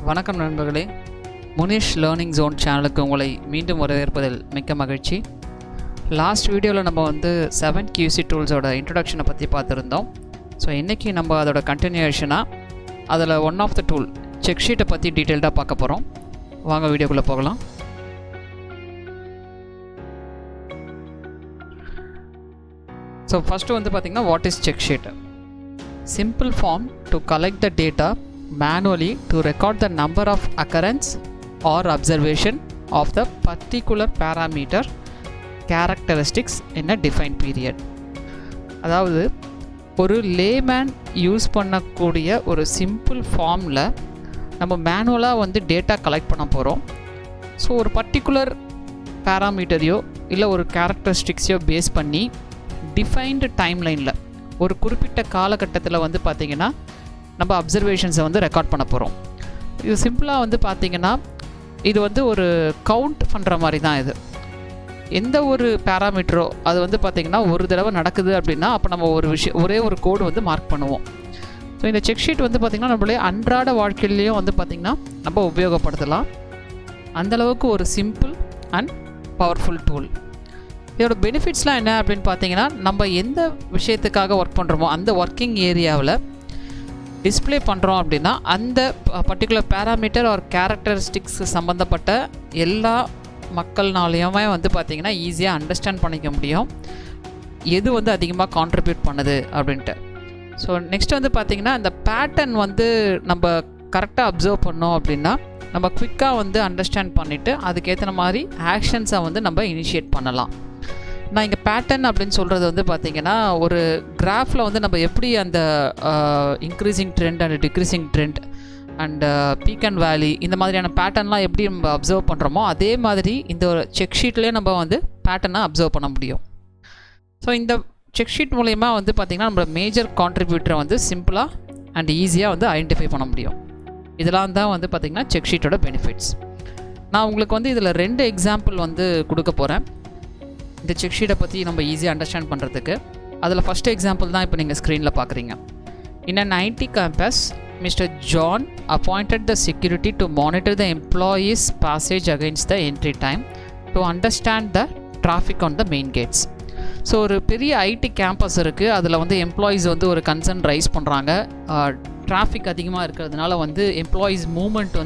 வணக்கம் நண்பர்களே, Munish learning zone சேனலுக்கு உங்களை மீண்டும் வரவேற்பதில் மிக்க மகிழ்ச்சி. லாஸ்ட் வீடியோவில் நம்ம 7 QC டூல்ஸோட இன்ட்ரடக்ஷனை பற்றி பார்த்துருந்தோம். ஸோ இன்றைக்கி நம்ம அதோட கண்டினியூஷனாக அதில் one of the tool check ஷீட்டை பற்றி டீட்டெயில்டாக பார்க்க போகிறோம். வாங்க வீடியோக்குள்ளே போகலாம். ஸோ ஃபஸ்ட்டு பார்த்திங்கன்னா what is check sheet? Simple form to collect the data manually to record the number of occurrence or observation of the particular parameter characteristics in a defined period. அதாவது ஒரு லேமேன் யூஸ் பண்ணக்கூடிய ஒரு simple ஃபார்மில் நம்ம மேனுவலாக data collect பண்ண போகிறோம். So ஒரு பர்டிகுலர் பேராமீட்டரையோ இல்லை ஒரு கேரக்டரிஸ்டிக்ஸையோ பேஸ் பண்ணி டிஃபைன்டு டைம்லைனில் ஒரு குறிப்பிட்ட காலகட்டத்தில் பார்த்திங்கன்னா நம்ம அப்சர்வேஷன்ஸை ரெக்கார்ட் பண்ண போகிறோம். இது சிம்பிளாக பார்த்திங்கன்னா இது ஒரு கவுண்ட் பண்ணுற மாதிரி தான். இது எந்த ஒரு பேராமீட்டரோ அது பார்த்திங்கன்னா ஒரு தடவை நடக்குது அப்படின்னா அப்போ நம்ம ஒரே ஒரு கோடு மார்க் பண்ணுவோம். ஸோ இந்த செக் ஷீட் பார்த்திங்கன்னா நம்மளே அன்றாட வாழ்க்கையிலையும் பார்த்திங்கன்னா நம்ம உபயோகப்படுத்தலாம். அந்தளவுக்கு ஒரு சிம்பிள் அண்ட் பவர்ஃபுல் டூல். இதோட பெனிஃபிட்ஸ்லாம் என்ன அப்படின்னு பார்த்தீங்கன்னா, நம்ம எந்த விஷயத்துக்காக ஒர்க் பண்ணுறோமோ அந்த ஒர்க்கிங் ஏரியாவில் டிஸ்பிளே பண்ணுறோம் அப்படின்னா அந்த பர்டிகுலர் பேராமீட்டர் ஆர் கேரக்டரிஸ்டிக்ஸ் சம்மந்தப்பட்ட எல்லா மக்கள்னாலையுமே பார்த்திங்கன்னா ஈஸியாக அண்டர்ஸ்டாண்ட் பண்ணிக்க முடியும் எது அதிகமாக கான்ட்ரிபியூட் பண்ணுது அப்படின்ட்டு. ஸோ நெக்ஸ்ட் பார்த்திங்கன்னா இந்த பேட்டர்ன் நம்ம கரெக்டாக அப்சர்வ் பண்ணோம் அப்படின்னா நம்ம குவிக்காக அண்டர்ஸ்டாண்ட் பண்ணிவிட்டு அதுக்கேற்ற மாதிரி ஆக்ஷன்ஸை நம்ம இனிஷியேட் பண்ணலாம். நான் இங்கே பேட்டர்ன் அப்படின்னு சொல்கிறது பார்த்திங்கன்னா ஒரு கிராஃபில் நம்ம எப்படி அந்த increasing trend and decreasing trend and peak and வேலி இந்த மாதிரியான பேட்டர்ன்லாம் எப்படி நம்ம அப்சர்வ் பண்ணுறோமோ அதே மாதிரி இந்த ஒரு செக் ஷீட்லேயே நம்ம பேட்டர்னை அப்சர்வ் பண்ண முடியும். ஸோ இந்த செக் ஷீட் மூலயமா பார்த்திங்கன்னா நம்ம மேஜர் கான்ட்ரிபியூட்டரை சிம்பிளாக அண்ட் ஈஸியாக ஐடென்டிஃபை பண்ண முடியும். இதெல்லாம் தான் பார்த்திங்கன்னா செக் ஷீட்டோட பெனிஃபிட்ஸ். நான் உங்களுக்கு இதில் 2 எக்ஸாம்பிள் கொடுக்க போகிறேன் இந்த செக் ஷீட்டை பற்றி நம்ம ஈஸியாக அண்டர்ஸ்டாண்ட் பண்ணுறதுக்கு. அதில் ஃபஸ்ட் எக்ஸாம்பிள் தான் இப்போ நீங்கள் ஸ்க்ரீனில் பார்க்குறீங்க. இன் an IT campus, Mr. John appointed the security to monitor the employees' passage against the entry time to understand the traffic on the main gates. So ஒரு பெரிய ஐடி கேம்பஸ் இருக்குது. அதில் எம்ப்ளாயீஸ் ஒரு கன்சர்ன் ரைஸ் பண்ணுறாங்க. Traffic அதிகமாக இருக்கிறதுனால employees moment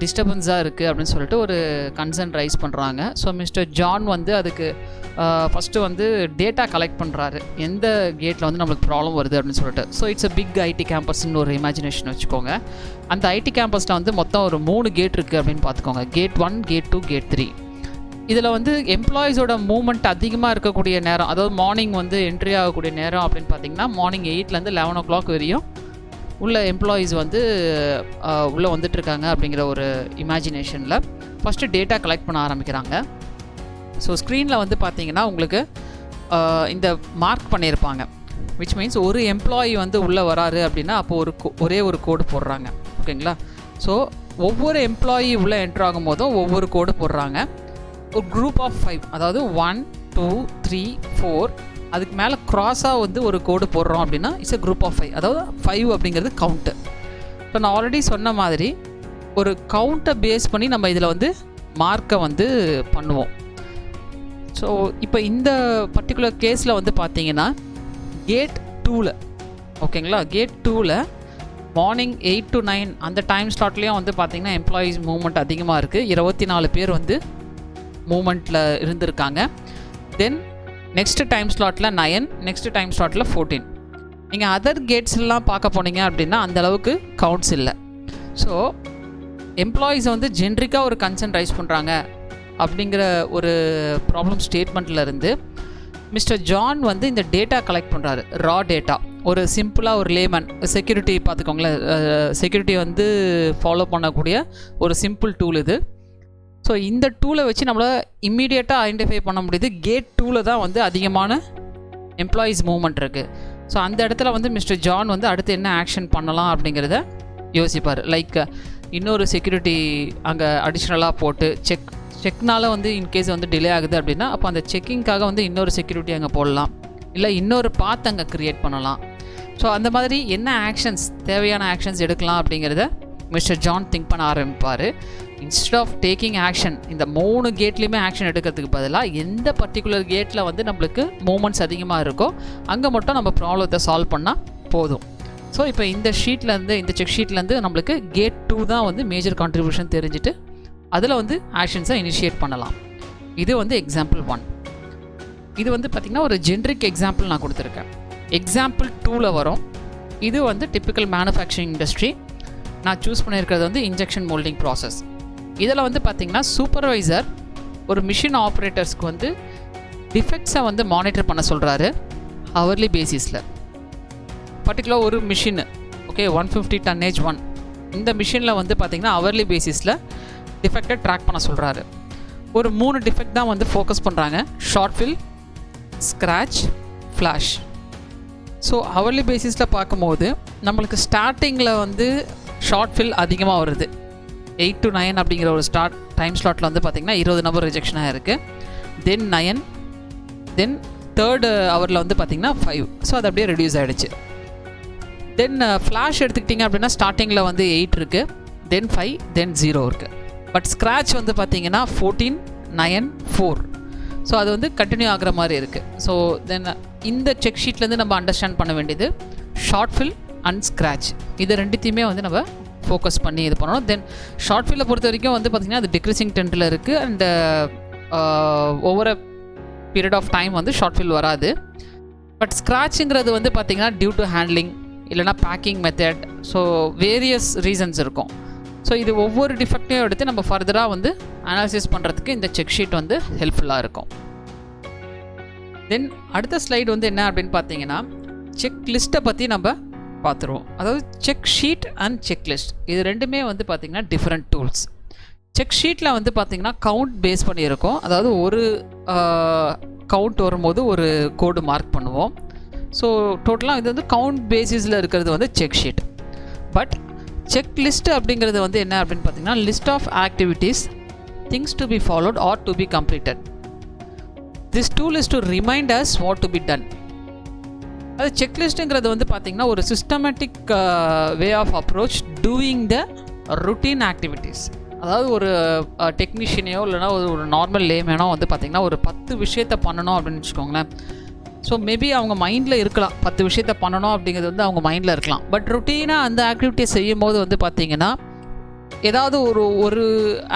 டிஸ்டர்பன்ஸாக இருக்குது அப்படின்னு சொல்லிட்டு ஒரு கன்சர்ன் ரைஸ் பண்ணுறாங்க. ஸோ மிஸ்டர் ஜான் அதுக்கு ஃபஸ்ட்டு டேட்டா கலெக்ட் பண்ணுறாரு, எந்த கேட்டில் நம்மளுக்கு ப்ராப்ளம் வருது அப்படின்னு சொல்லிட்டு. So it's a big IT கேம்பஸ்ன்னு ஒரு இமேஜினேஷன் வச்சுக்கோங்க. அந்த ஐடி கேம்பஸில் மொத்தம் ஒரு 3 கேட் இருக்குது அப்படின்னு பார்த்துக்கோங்க. Cat 1, cat 2, cat 3. இதில் எம்ப்ளாயீஸோட மூவ்மெண்ட் அதிகமாக இருக்கக்கூடிய நேரம், அதாவது மார்னிங் என்ட்ரி ஆகக்கூடிய நேரம் அப்படின்னு பார்த்தீங்கன்னா மார்னிங் 8லேருந்து 11 o'clock வரையும் உள்ள எம்ப்ளாயீஸ் உள்ளே வந்துட்டுருக்காங்க அப்படிங்கிற ஒரு இமேஜினேஷனில் ஃபஸ்ட்டு டேட்டா கலெக்ட் பண்ண ஆரம்பிக்கிறாங்க. ஸோ ஸ்க்ரீனில் பார்த்தீங்கன்னா உங்களுக்கு இந்த மார்க் பண்ணியிருப்பாங்க. விச் மீன்ஸ் ஒரு எம்ப்ளாயி உள்ளே வராரு அப்படின்னா அப்போது ஒரே ஒரு கோடு போடுறாங்க. ஓகேங்களா? ஸோ ஒவ்வொரு எம்ப்ளாயி உள்ளே என்ட்ரு ஆகும் போதும் ஒவ்வொரு கோடு போடுறாங்க. ஒரு குரூப் ஆஃப் 5, அதாவது 1, 2, 3, 4 அதுக்கு மேலே க்ராஸாக ஒரு கோடு போடுறோம் அப்படின்னா இட்ஸ் a குரூப் ஆஃப் 5. அதாவது 5 அப்படிங்கிறது கவுண்ட்டு. இப்போ நான் ஆல்ரெடி சொன்ன மாதிரி ஒரு கவுண்ட்டை பேஸ் பண்ணி நம்ம இதில் மார்க்கை பண்ணுவோம். ஸோ இப்போ இந்த பர்டிகுலர் கேஸில் பார்த்தீங்கன்னா கேட் 2ல், ஓகேங்களா, கேட் 2ல் மார்னிங் 8 to 9 அந்த டைம் ஸ்லாட்லேயும் பார்த்தீங்கன்னா எம்ப்ளாயீஸ் மூவ்மெண்ட் அதிகமாக இருக்குது. 24 பேர் மூமெண்ட்டில் இருந்திருக்காங்க. தென் நெக்ஸ்ட் டைம் ஸ்லாட்டில் 9, நெக்ஸ்ட் டைம் ஸ்லாட்டில் 14. நீங்கள் அதர் கேட்ஸ்லாம் பார்க்க போனீங்க அப்படின்னா அந்தளவுக்கு கவுண்ட்ஸ் இல்லை. ஸோ எம்ப்ளாயீஸ் ஜென்ரிக்காக ஒரு கன்சர்ன் ரைஸ் பண்ணுறாங்க அப்படிங்கிற ஒரு ப்ராப்ளம் ஸ்டேட்மெண்ட்டில் இருந்து மிஸ்டர் ஜான் இந்த டேட்டா கலெக்ட் பண்ணுறாரு, ரா டேட்டா. ஒரு சிம்பிளாக ஒரு லேமன் செக்யூரிட்டி பார்த்துக்கோங்களேன், செக்யூரிட்டி ஃபாலோ பண்ணக்கூடிய ஒரு சிம்பிள் டூல் இது. ஸோ இந்த டூலை வச்சு நம்மளால் இம்மீடியட்டாக ஐடென்டிஃபை பண்ண முடியுது கேட் 2ல் தான் அதிகமான எம்ப்ளாயீஸ் மூவ்மெண்ட் இருக்குது. ஸோ அந்த இடத்துல மிஸ்டர் ஜான் அடுத்து என்ன ஆக்ஷன் பண்ணலாம் அப்படிங்கிறத யோசிப்பார். லைக் இன்னொரு செக்யூரிட்டி அங்கே அடிஷ்னலாக போட்டு செக்னால் இன்கேஸ் டிலே ஆகுது அப்படின்னா அப்போ அந்த செக்கிங்காக இன்னொரு செக்யூரிட்டி அங்கே போடலாம், இல்லை இன்னொரு பாத் அங்கே க்ரியேட் பண்ணலாம். ஸோ அந்த மாதிரி என்ன ஆக்ஷன்ஸ் தேவையான ஆக்ஷன்ஸ் எடுக்கலாம் அப்படிங்கிறத மிஸ்டர் ஜான் திங்க் பண்ண ஆரம்பிப்பார். இன்ஸ்டெட் ஆஃப் டேக்கிங் ஆக்ஷன், இந்த 3 கேட்லேயுமே ஆக்ஷன் எடுக்கிறதுக்கு பதிலாக எந்த பர்டிகுலர் கேட்டில் வந்து நம்மளுக்கு மூமெண்ட்ஸ் அதிகமாக இருக்கோ அங்கே மட்டும் நம்ம ப்ராப்ளத்தை சால்வ் பண்ணால் போதும். ஸோ இப்போ இந்த ஷீட்லேருந்து, இந்த செக் ஷீட்லேருந்து நம்மளுக்கு கேட் 2 தான் வந்து மேஜர் கான்ட்ரிபியூஷன் தெரிஞ்சுட்டு அதில் வந்து ஆக்ஷன்ஸை இனிஷியேட் பண்ணலாம். இது வந்து எக்ஸாம்பிள் 1. இது வந்து பார்த்திங்கன்னா ஒரு ஜென்ரிக் எக்ஸாம்பிள் நான் கொடுத்துருக்கேன். எக்ஸாம்பிள் 2ல் வரும். இது வந்து டிப்பிக்கல் மேனுஃபேக்சரிங் இண்டஸ்ட்ரி. நான் சூஸ் பண்ணியிருக்கிறது வந்து இன்ஜெக்ஷன் மோல்டிங் ப்ராசஸ். இதில் வந்து பார்த்திங்கன்னா சூப்பர்வைசர் ஒரு மிஷின் ஆப்ரேட்டர்ஸ்க்கு வந்து டிஃபெக்ட்ஸை வந்து மானிட்டர் பண்ண சொல்கிறாரு ஹவர்லி பேசிஸில். பர்டிகுலர் ஒரு மிஷின், ஓகே, 150 டன்னேஜ் 1, இந்த மிஷினில் வந்து பார்த்திங்கன்னா ஹவர்லி பேசிஸில் டிஃபெக்டை ட்ராக் பண்ண சொல்கிறாரு. ஒரு 3 டிஃபெக்ட் தான் வந்து ஃபோக்கஸ் பண்ணுறாங்க: short fill, scratch, flash. So hourly பேசிஸில் பார்க்கும்போது நம்மளுக்கு ஸ்டார்டிங்கில் வந்து ஷார்ட் ஃபில் அதிகமாக வருது. 8 to 9 அப்படிங்கிற ஒரு ஸ்டார்ட் டைம் ஸ்லாட்டில் வந்து பார்த்திங்கன்னா 20 நம்பர் ரிஜெக்ஷன் ஆகிருக்கு. தென் 9, தென் தேர்டு ஹவரில் வந்து பார்த்திங்கன்னா 5. ஸோ அது அப்படியே ரெடியூஸ் ஆகிடுச்சு. தென் ஃப்ளாஷ் எடுத்துக்கிட்டிங்க அப்படின்னா ஸ்டார்டிங்கில் வந்து 8 இருக்குது, தென் 5, தென் 0 இருக்குது. பட் ஸ்க்ராட்ச் வந்து பார்த்திங்கன்னா 14, 9, 4. ஸோ அது வந்து கண்டினியூ ஆகிற மாதிரி இருக்குது. ஸோ தென் இந்த செக் ஷீட்லேருந்து நம்ம அண்டர்ஸ்டாண்ட் பண்ண வேண்டியது ஷார்ட் ஃபில் அண்ட் ஸ்க்ராட்ச், இது ரெண்டுத்தையுமே வந்து நம்ம ஃபோக்கஸ் பண்ணி இது பண்ணணும். தென் ஷார்ட் ஃபில்லை பொறுத்த வரைக்கும் வந்து பார்த்திங்கன்னா அது டிக்ரீசிங் ட்ரெண்டில் இருக்குது. அண்ட் ஒவ்வொரு பீரியட் ஆஃப் டைம் வந்து ஷார்ட் ஃபில் வராது. பட் ஸ்க்ராட்சுங்கிறது வந்து பார்த்திங்கன்னா டியூ டு ஹேண்ட்லிங் இல்லைனா packing method, so various reasons இருக்கும். ஸோ இது ஒவ்வொரு டிஃபெக்டையும் எடுத்து நம்ம ஃபர்தராக வந்து அனாலிசிஸ் பண்ணுறதுக்கு இந்த செக் ஷீட் வந்து ஹெல்ப்ஃபுல்லாக இருக்கும். தென் அடுத்த ஸ்லைடு வந்து என்ன அப்படின்னு பார்த்தீங்கன்னா செக் லிஸ்ட்டை பற்றி நம்ம பார்த்துருவோம். அதாவது check sheet and check list, இது ரெண்டுமே வந்து பார்த்திங்கன்னா டிஃப்ரெண்ட் டூல்ஸ். செக் ஷீட்டில் வந்து பார்த்திங்கன்னா கவுண்ட் பேஸ் பண்ணியிருக்கோம். அதாவது ஒரு கவுண்ட் வரும்போது ஒரு கோடு மார்க் பண்ணுவோம். ஸோ டோட்டலாக இது வந்து கவுண்ட் பேசிஸில் இருக்கிறது வந்து check sheet. But check list அப்படிங்கிறது வந்து என்ன அப்படின்னு பார்த்தீங்கன்னா list of activities, things to be followed or to be completed. This tool is to remind us what to be done. அது செக்லிஸ்ட்டுங்கிறது வந்து பார்த்திங்கன்னா ஒரு systematic way of approach doing the routine activities. அதாவது ஒரு டெக்னீஷியனையோ இல்லைனா ஒரு நார்மல் லேமேனோ வந்து பார்த்திங்கன்னா ஒரு 10 விஷயத்தை பண்ணணும் அப்படின்னு வச்சுக்கோங்களேன். ஸோ மேபி அவங்க மைண்டில் இருக்கலாம், 10 விஷயத்த பண்ணணும் அப்படிங்கிறது வந்து அவங்க மைண்டில் இருக்கலாம். பட் ருட்டீனாக அந்த ஆக்டிவிட்டியை செய்யும் போது வந்து பார்த்திங்கன்னா ஏதாவது ஒரு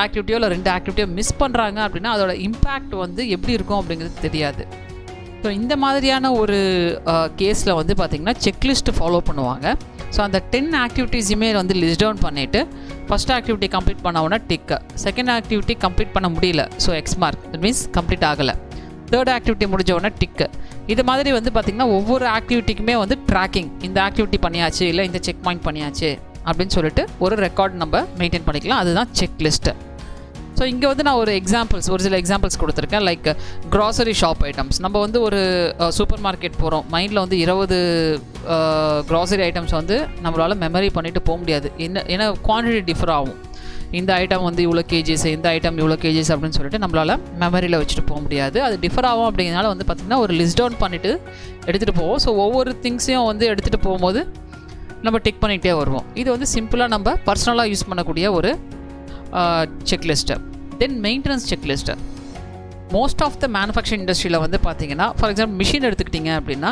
ஆக்டிவிட்டியோ இல்லை 2 ஆக்டிவிட்டியோ மிஸ் பண்ணுறாங்க அப்படின்னா அதோட இம்பேக்ட் வந்து எப்படி இருக்கும் அப்படிங்கிறது தெரியாது. ஸோ இந்த மாதிரியான ஒரு கேஸில் வந்து பார்த்திங்கன்னா செக்லிஸ்ட்டு ஃபாலோ பண்ணுவாங்க. ஸோ அந்த 10 ஆக்டிவிட்டீஸுமே வந்து லிஸ்ட் டவுன் பண்ணிவிட்டு ஃபஸ்ட் ஆக்டிவிட்டி கம்ப்ளீட் பண்ண உடனே டிக்கு, செகண்ட் ஆக்டிவிட்டி கம்ப்ளீட் பண்ண முடியல, so X mark, that means complete ஆகலை, தேர்ட் ஆக்டிவிட்டி முடிஞ்ச உடனே டிக்கு. இது மாதிரி வந்து பார்த்திங்கன்னா ஒவ்வொரு ஆக்டிவிட்டிக்குமே வந்து ட்ராக்கிங், இந்த ஆக்டிவிட்டி பண்ணியாச்சு இல்லை இந்த செக் பாயிண்ட் பண்ணியாச்சு அப்படின்னு சொல்லிட்டு ஒரு ரெக்கார்ட் நம்ம மெயின்டைன் பண்ணிக்கலாம். அதுதான் செக் லிஸ்ட்டு. ஸோ இங்கே வந்து நான் ஒரு சில எக்ஸாம்பிள்ஸ் கொடுத்துருக்கேன். Like grocery shop items. நம்ம வந்து ஒரு சூப்பர் மார்க்கெட் போகிறோம், மைண்டில் வந்து 20 க்ராசரி ஐட்டம்ஸ் வந்து நம்மளால் மெமரி பண்ணிவிட்டு போக முடியாது. ஏன்னா குவான்டிட்டி டிஃபர் ஆகும். இந்த ஐட்டம் வந்து இவ்வளோ கேஜிஸ், இந்த ஐட்டம் இவ்வளோ கேஜிஸ் அப்படின்னு சொல்லிட்டு நம்மளால் மெமரியில் வச்சுட்டு போக முடியாது. அது டிஃபர் ஆகும். அப்படிங்கிறதுனால வந்து பார்த்திங்கன்னா ஒரு லிஸ்ட் டவுன் பண்ணிவிட்டு எடுத்துகிட்டு போவோம். ஸோ ஒவ்வொரு திங்ஸையும் வந்து எடுத்துகிட்டு போகும்போது நம்ம டிக் பண்ணிகிட்டே வருவோம். இது வந்து சிம்பிளாக நம்ம பர்சனலாக யூஸ் பண்ணக்கூடிய ஒரு checklist. Then maintenance checklist. Most of the manufacturing இண்டஸ்ட்ரியில் வந்து பார்த்திங்கன்னா ஃபார் எக்ஸாம்பிள் மிஷின் எடுத்துக்கிட்டிங்க அப்படின்னா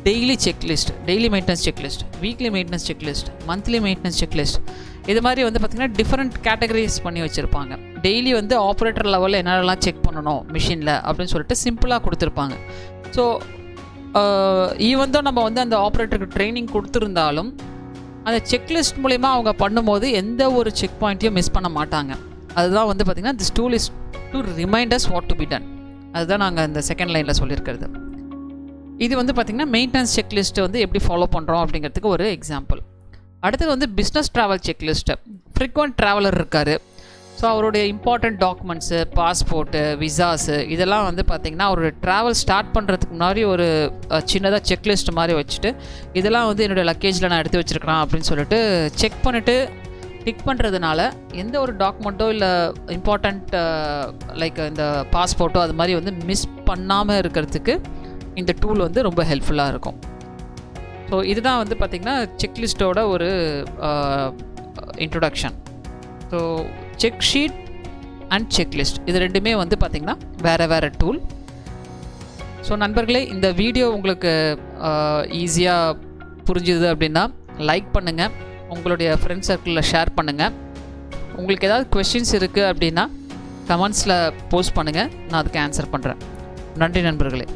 daily checklist, daily maintenance checklist, weekly maintenance checklist, monthly maintenance checklist, இது மாதிரி வந்து பார்த்திங்கன்னா டிஃப்ரெண்ட் கேட்டகரிஸ் பண்ணி வச்சுருப்பாங்க. டெய்லி வந்து ஆப்ரேட்டர் லெவலில் என்னென்னலாம் செக் பண்ணணும் மிஷினில் அப்படின்னு சொல்லிட்டு சிம்பிளாக கொடுத்துருப்பாங்க. ஸோ ஈவன் தான் நம்ம வந்து அந்த ஆப்ரேட்டருக்கு ட்ரைனிங் கொடுத்துருந்தாலும் அந்த செக்லிஸ்ட் மூலிமா அவங்க பண்ணும்போது எந்த ஒரு செக் பாயிண்ட்டையும் மிஸ் பண்ண மாட்டாங்க. அதுதான் வந்து பார்த்திங்கன்னா this tool is to remind us what to be done. அதுதான் நாங்கள் இந்த செகண்ட் லைனில் சொல்லியிருக்கிறது. இது வந்து பார்த்திங்கன்னா மெயின்டெனன்ஸ் செக்லிஸ்ட்டை வந்து எப்படி ஃபாலோ பண்ணுறோம் அப்படிங்கிறதுக்கு ஒரு எக்ஸாம்பிள். அடுத்தது வந்து business travel checklist. Frequent traveller இருக்கார். ஸோ அவருடைய இம்பார்ட்டண்ட் டாக்குமெண்ட்ஸு, பாஸ்போர்ட்டு, விசாஸு இதெல்லாம் வந்து பார்த்திங்கன்னா ஒரு ட்ராவல் ஸ்டார்ட் பண்ணுறதுக்கு முன்னாடி ஒரு சின்னதாக செக்லிஸ்ட் மாதிரி வச்சுட்டு இதெல்லாம் வந்து என்னுடைய லக்கேஜில் நான் எடுத்து வச்சுருக்கிறேன் அப்படின்னு சொல்லிட்டு செக் பண்ணிவிட்டு டிக் பண்ணுறதுனால எந்த ஒரு டாக்குமெண்ட்டோ இல்லை இம்பார்ட்டண்ட் லைக் இந்த பாஸ்போர்ட்டோ அது மாதிரி வந்து மிஸ் பண்ணாமல் இருக்கிறதுக்கு இந்த டூல் வந்து ரொம்ப ஹெல்ப்ஃபுல்லாக இருக்கும். ஸோ இதுதான் வந்து பார்த்திங்கன்னா செக்லிஸ்ட்டோட ஒரு introduction. So check sheet and checklist இது ரெண்டுமே வந்து பார்த்திங்கன்னா வேறு டூல். ஸோ நண்பர்களே, இந்த வீடியோ உங்களுக்கு ஈஸியாக புரிஞ்சுது அப்படின்னா லைக் பண்ணுங்கள், உங்களுடைய ஃப்ரெண்ட்ஸ் சர்க்கிளில் ஷேர் பண்ணுங்கள். உங்களுக்கு ஏதாவது கொஸ்டின்ஸ் இருக்குது அப்படின்னா கமெண்ட்ஸில் போஸ்ட் பண்ணுங்கள், நான் அதுக்கு ஆன்சர் பண்ணுறேன். நன்றி நண்பர்களே.